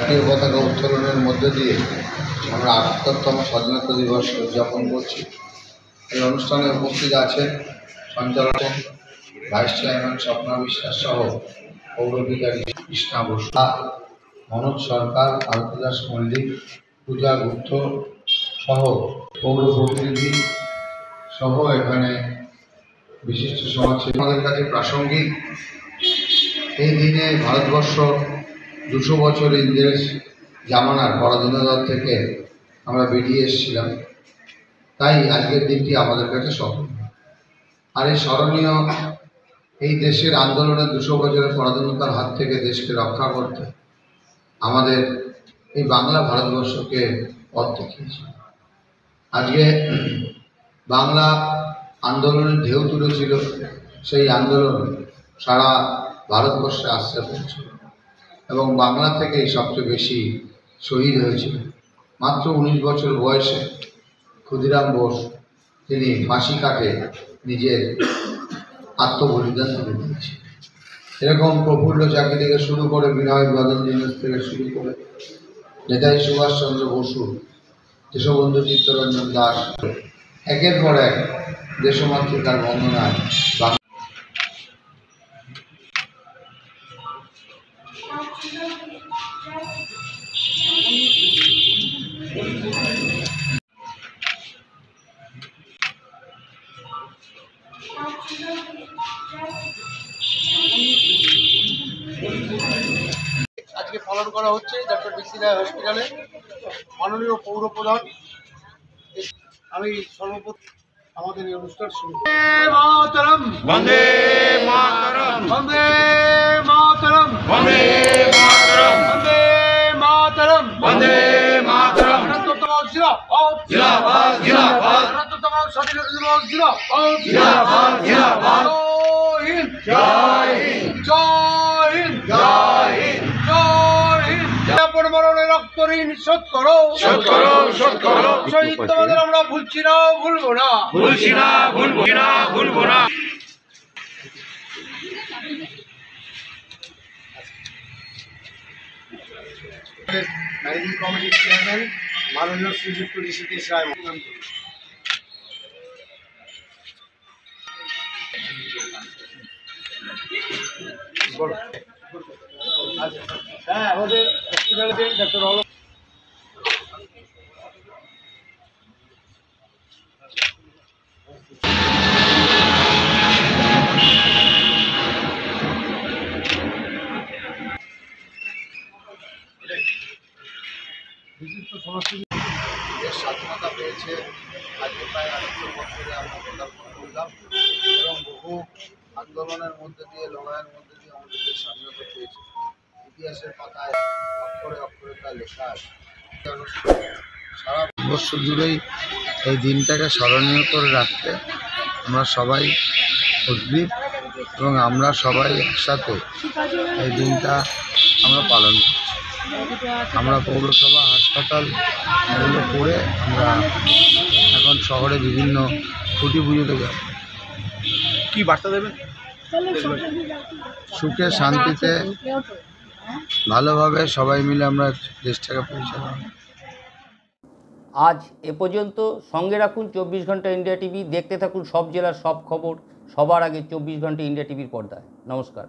জাতীয় পতাকা উত্তোলনের মধ্য দিয়ে আমরা ৭৮তম স্বাধীনতা দিবস উদযাপন করছি। এই অনুষ্ঠানে উপস্থিত আছেন সঞ্চালক ভাইস চেয়ারম্যান স্বপ্না বিশ্বাস সহ পৌর অধিকারী কৃষ্ণা বসু, মনোজ সরকার, আরতিদাস মল্লিক, পূজা গুপ্ত সহ পৌর প্রতিনিধি সহ এখানে বিশিষ্ট সমাজসেবী। আমাদের কাছে প্রাসঙ্গিক এই দিনে ভারতবর্ষ ২০০ বছর ইংরেজ জামানার পরাধীনতা থেকে আমরা বেরিয়ে এসেছিলাম, তাই আজকের দিনটি আমাদের কাছে স্মরণীয়। আর এই স্মরণীয় এই দেশের আন্দোলনে ২০০ বছরের পরাধীনতার হাত থেকে দেশকে রক্ষা করতে আমাদের এই বাংলা ভারতবর্ষকে পথ দেখিয়েছে। আজকে বাংলা আন্দোলনের ঢেউ তুলেছিল, সেই আন্দোলন সারা ভারতবর্ষে আশ্রে পড়েছিল এবং বাংলা থেকেই সবচেয়ে বেশি শহীদ হয়েছিল। মাত্র ১৯ বছর বয়সে ক্ষুদিরাম বোস তিনি ফাঁসি কাটে নিজের আত্মবলিদান তুলে দিয়েছিলেন। এরকম প্রফুল্ল চাকি থেকে শুরু করে বিনয় বাদল দীনেশ থেকে শুরু করে নেতাজি সুভাষচন্দ্র বসু, দেশবন্ধু চিত্তরঞ্জন দাস একের পর এক দেশমাতৃকার বন্দনায় আজকে পালন করা হচ্ছে ডক্টর বিসি রায় হসপিটালে। মাননীয় পৌর প্রধান, আমি সর্বপ্রথম আমাদের এই অনুষ্ঠান শুরু করি। বন্দে মাতরম, বন্দে মাতরম, বন্দে মাতরম, বন্দে মাতরম, বন্দে মাতরম। জিন্দাবাদ জিন্দাবাদ জিন্দাবাদ, স্বাধীনতা দিবস জিন্দাবাদ জিন্দাবাদ জিন্দাবাদ। জয় হিন্দ জয় হিন্দ জয় হিন্দ জয় হিন্দ জয় হিন্দ। আপন মরণের রক্ত ঋণ শোধ করো শোধ করো শোধ করো। শহীদ তোমাদের আমরা ভুলছি না ভুলবো না, ভুলছি না ভুলবো না ভুলবো না। ম্যানেজিং কমিটির চেয়ারম্যান মাননীয় শ্রীযুক্ত ঋষিকেশ রায়। হ্যাঁ, আমাদের হসপিটালে ডক্টর অলক বিশিষ্ট সমাজসেবী। দেশ স্বাধীনতা পেয়েছে আজকে প্রায় ২৮ বছরে আমরা পদার্পণ করলাম এবং বহু আন্দোলনের মধ্যে দিয়ে লড়াইয়ের মধ্যে দিয়ে আমাদের দেশ স্বাধীনতা পেয়েছে। ইতিহাসের পাতায় অক্ষরে অক্ষরে তা লেখা আছে। সারা বর্ষ জুড়েই এই দিনটাকে স্মরণীয় করে রাখতে আমরা সবাই উদ্গ্রীব এবং আমরা সবাই একসাথে এই দিনটা আমরা পালন করছি। আমরা পৌরসভা হাসপাতাল এগুলো করে আমরা এখন শহরে বিভিন্ন খুঁটি পুজোতে যাব। কি বার্তা দেবেন? সুখে শান্তিতে ভালোভাবে সবাই মিলে আমরা দেশটাকে পরিচালনা। আজ এ পর্যন্ত। সঙ্গে রাখুন ২৪ ঘন্টা ইন্ডিয়া টিভি। দেখতে থাকুন সব জেলার সব খবর সবার আগে ২৪ ঘন্টা ইন্ডিয়া টিভির পর্দায়। নমস্কার।